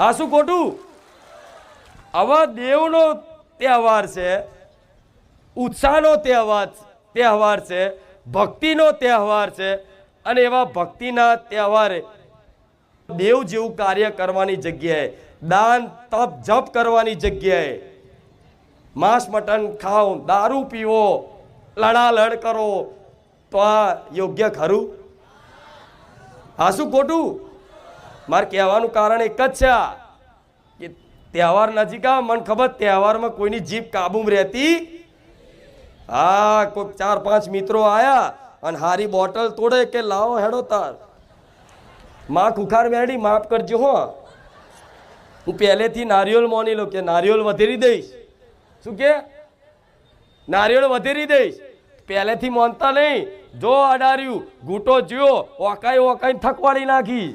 હા શું ખોટું? આવા દેવનો તહેવાર છે, ઉત્સાહનો તહેવાર છે, ભક્તિનો તહેવાર છે, અને એવા ભક્તિના તહેવારે દેવ જેવું કાર્ય કરવાની જગ્યાએ, દાન તપ જપ કરવાની જગ્યાએ માંસ મટન ખાઓ, દારૂ પીવો, લડાલડ કરો, તો આ યોગ્ય ખરું? હા શું ખોટું? મારે કહેવાનું કારણ એક જ છે કે તહેવાર નજીક આવે, મને ખબર તહેવારમાં કોઈની જીભ કાબુમાં રહેતી. હા, કોઈ 4-5 મિત્રો આયા અને હારી બોટલ તોડે કે લાવો હેડો તાર માં ખુખાર મેળી, માફ કરજો હો, હું પહેલેથી નારિયેળ મોની લો કે નારિયેળ વધેરી દઈશ. શું કે નારિયેળ વધેરી દઈશ? પહેલેથી મોનતા નહીં. જો અડાર્યું ઘૂંટો જ્યો ઓકાઈ થકવાડી નાખી.